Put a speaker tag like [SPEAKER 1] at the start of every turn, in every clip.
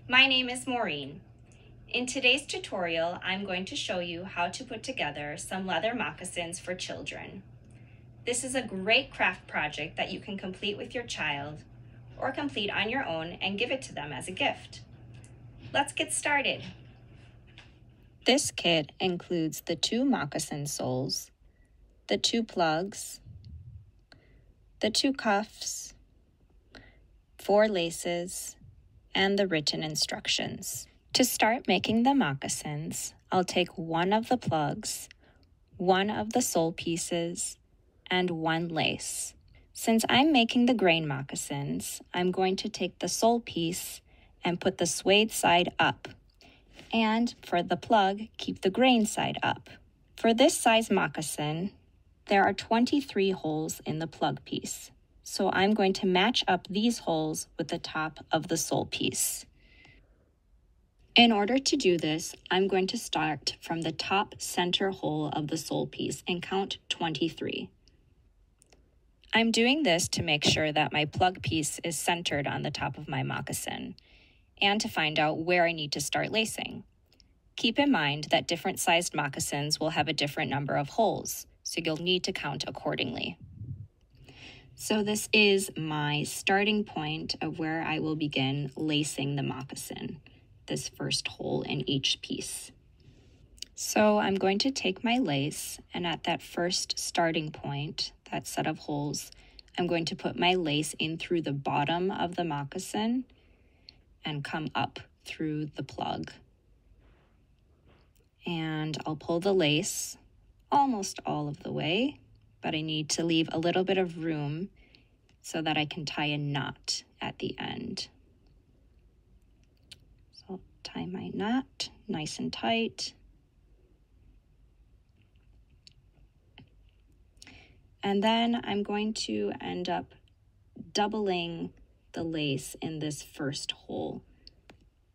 [SPEAKER 1] My name is Maureen. In today's tutorial, I'm going to show you how to put together some leather moccasins for children. This is a great craft project that you can complete with your child or complete on your own and give it to them as a gift. Let's get started. This kit includes the 2 moccasin soles, the 2 plugs, the 2 cuffs, 4 laces, and the written instructions. To start making the moccasins, I'll take 1 of the plugs, 1 of the sole pieces, and 1 lace. Since I'm making the grain moccasins, I'm going to take the sole piece and put the suede side up. And for the plug, keep the grain side up. For this size moccasin, there are 23 holes in the plug piece. So I'm going to match up these holes with the top of the sole piece. In order to do this, I'm going to start from the top center hole of the sole piece and count 23. I'm doing this to make sure that my plug piece is centered on the top of my moccasin and to find out where I need to start lacing. Keep in mind that different sized moccasins will have a different number of holes, so you'll need to count accordingly. So this is my starting point of where I will begin lacing the moccasin, this first hole in each piece. So I'm going to take my lace, and at that first starting point, that set of holes, I'm going to put my lace in through the bottom of the moccasin and come up through the plug. And I'll pull the lace almost all of the way, but I need to leave a little bit of room so that I can tie a knot at the end. So I'll tie my knot nice and tight. And then I'm going to end up doubling the lace in this first hole.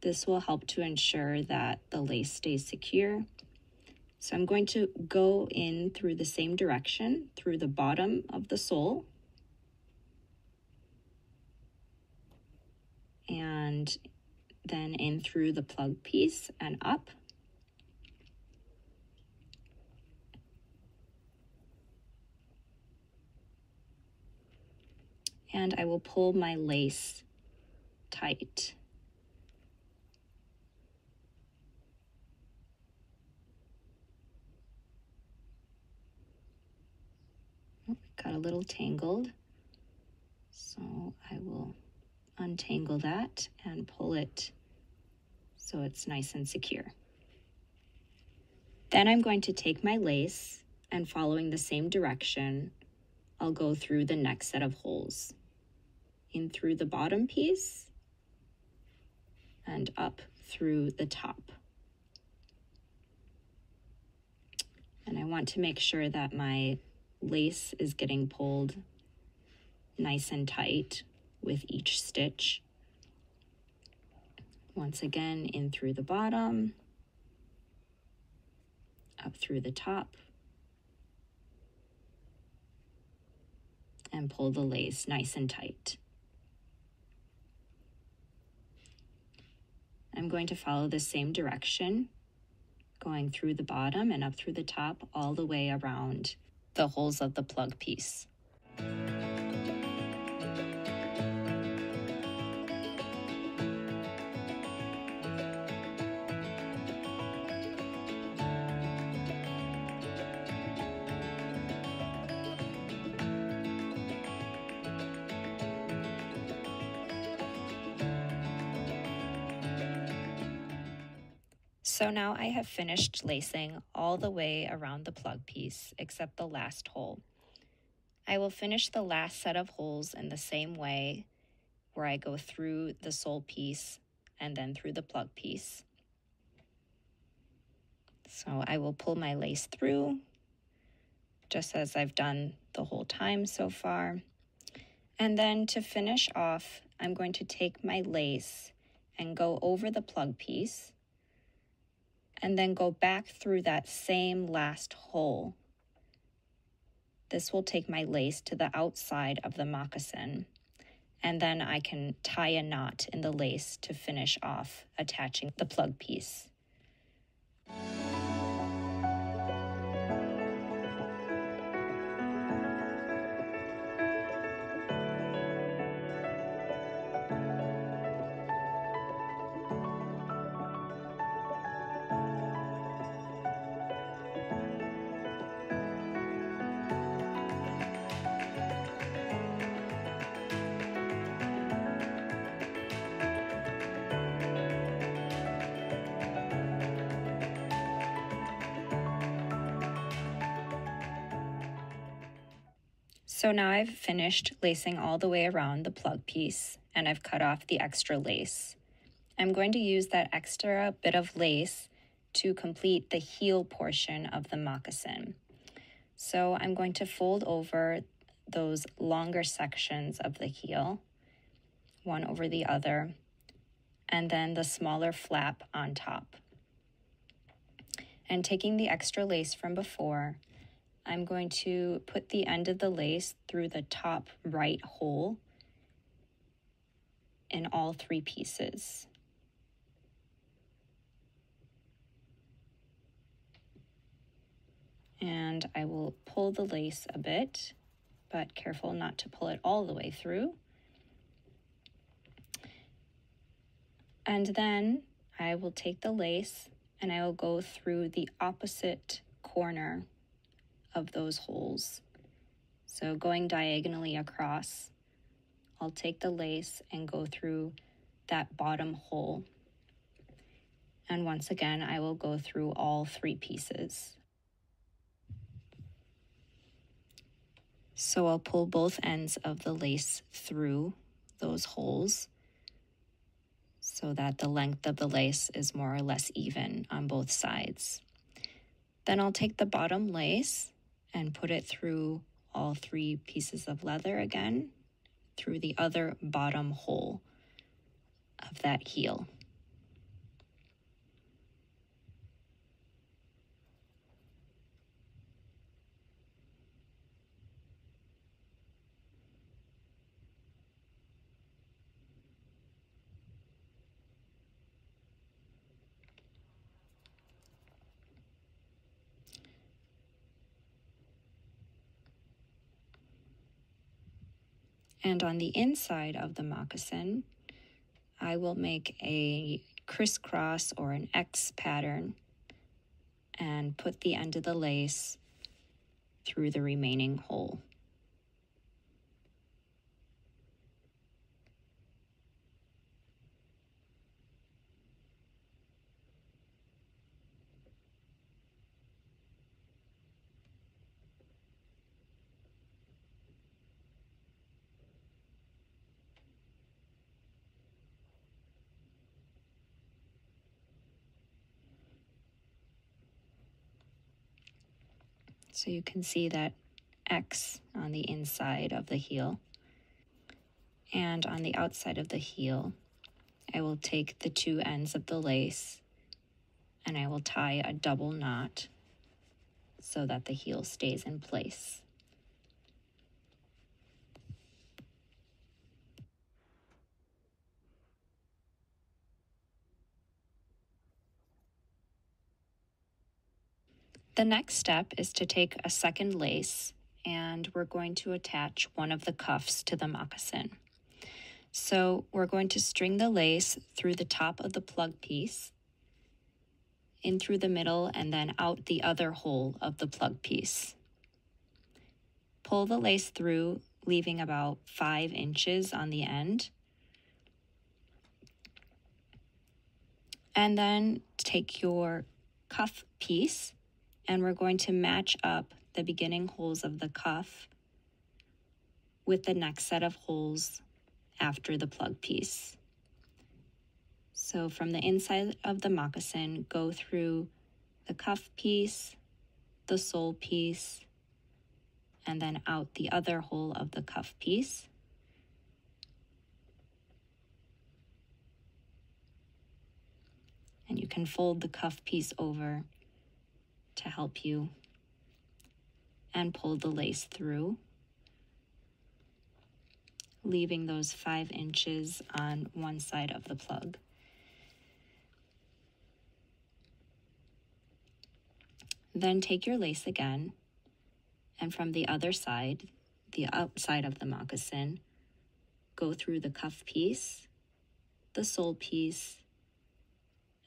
[SPEAKER 1] This will help to ensure that the lace stays secure. So I'm going to go in through the same direction, through the bottom of the sole, and then in through the plug piece and up. And I will pull my lace tight. Got a little tangled, so I will untangle that and pull it so it's nice and secure. Then I'm going to take my lace and, following the same direction, I'll go through the next set of holes, in through the bottom piece and up through the top. And I want to make sure that my lace is getting pulled nice and tight with each stitch. Once again, in through the bottom, up through the top, and pull the lace nice and tight. I'm going to follow the same direction, going through the bottom and up through the top, all the way around the holes of the plug piece. So now I have finished lacing all the way around the plug piece except the last hole. I will finish the last set of holes in the same way, where I go through the sole piece and then through the plug piece. So I will pull my lace through, just as I've done the whole time so far. And then to finish off, I'm going to take my lace and go over the plug piece, and then go back through that same last hole. This will take my lace to the outside of the moccasin, and then I can tie a knot in the lace to finish off attaching the plug piece. So now I've finished lacing all the way around the plug piece, and I've cut off the extra lace. I'm going to use that extra bit of lace to complete the heel portion of the moccasin. So I'm going to fold over those longer sections of the heel, one over the other, and then the smaller flap on top. And taking the extra lace from before, I'm going to put the end of the lace through the top right hole in all 3 pieces. And I will pull the lace a bit, but careful not to pull it all the way through. And then I will take the lace and I will go through the opposite corner of those holes. So going diagonally across, I'll take the lace and go through that bottom hole. And once again, I will go through all 3 pieces. So I'll pull both ends of the lace through those holes so that the length of the lace is more or less even on both sides. Then I'll take the bottom lace and put it through all 3 pieces of leather again, through the other bottom hole of that heel. And on the inside of the moccasin, I will make a crisscross or an X pattern and put the end of the lace through the remaining hole. So you can see that X on the inside of the heel. And on the outside of the heel, I will take the 2 ends of the lace and I will tie a double knot so that the heel stays in place. The next step is to take a second lace and we're going to attach one of the cuffs to the moccasin. So we're going to string the lace through the top of the plug piece, in through the middle, and then out the other hole of the plug piece. Pull the lace through, leaving about 5 inches on the end. And then take your cuff piece and we're going to match up the beginning holes of the cuff with the next set of holes after the plug piece. So from the inside of the moccasin, go through the cuff piece, the sole piece, and then out the other hole of the cuff piece. And you can fold the cuff piece over to help you and pull the lace through. leaving those 5 inches on one side of the plug. Then take your lace again, and from the other side, the outside of the moccasin, go through the cuff piece, the sole piece,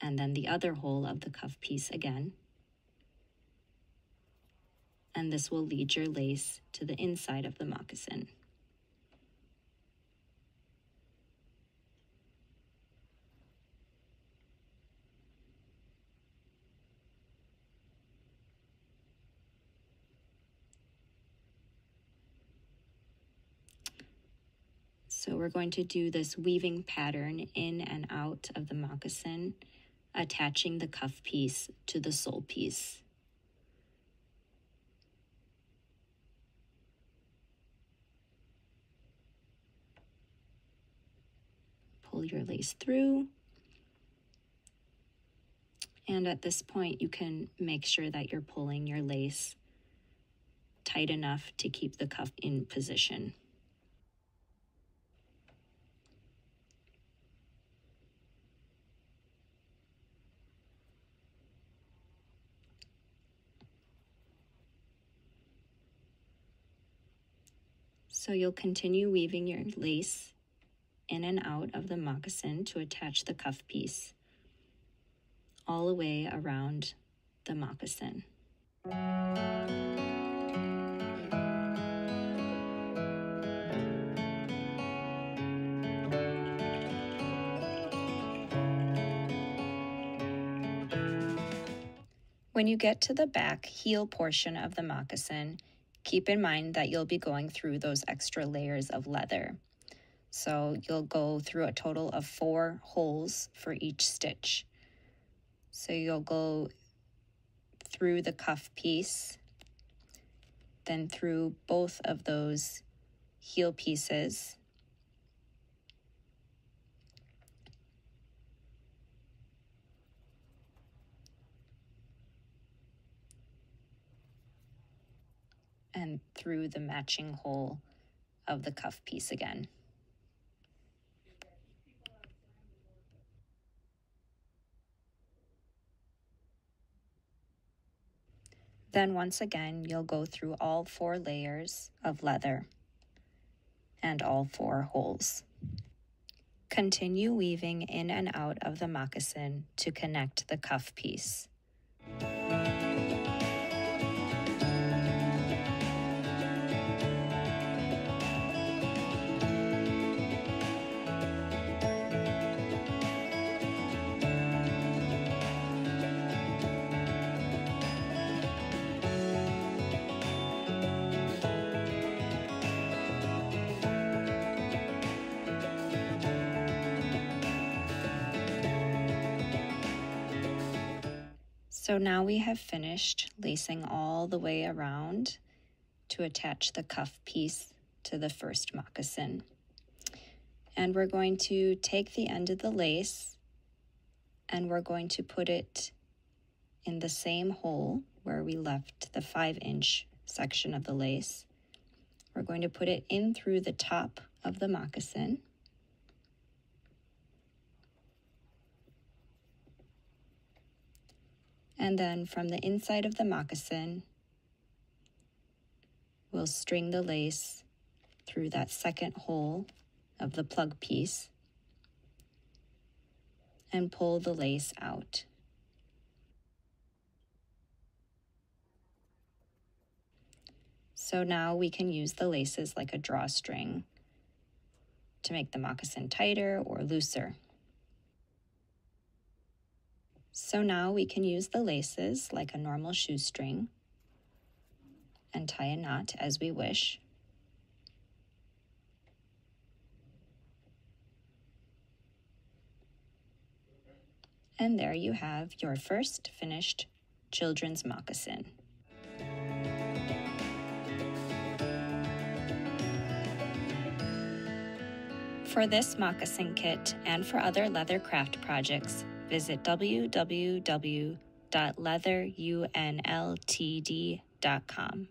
[SPEAKER 1] and then the other hole of the cuff piece again. And this will lead your lace to the inside of the moccasin. So we're going to do this weaving pattern in and out of the moccasin, attaching the cuff piece to the sole piece. Pull your lace through. And at this point, you can make sure that you're pulling your lace tight enough to keep the cuff in position. So you'll continue weaving your lace in and out of the moccasin to attach the cuff piece all the way around the moccasin. When you get to the back heel portion of the moccasin, keep in mind that you'll be going through those extra layers of leather. So you'll go through a total of 4 holes for each stitch. So you'll go through the cuff piece, then through both of those heel pieces, and through the matching hole of the cuff piece again. Then once again, you'll go through all 4 layers of leather and all 4 holes. Continue weaving in and out of the moccasin to connect the cuff piece. So now we have finished lacing all the way around to attach the cuff piece to the first moccasin. And we're going to take the end of the lace and we're going to put it in the same hole where we left the 5-inch section of the lace. We're going to put it in through the top of the moccasin. And then from the inside of the moccasin, we'll string the lace through that second hole of the plug piece and pull the lace out. So now we can use the laces like a drawstring to make the moccasin tighter or looser. So now we can use the laces like a normal shoestring and tie a knot as we wish. And there you have your first finished children's moccasin. For this moccasin kit and for other leather craft projects, visit www.leatherunltd.com.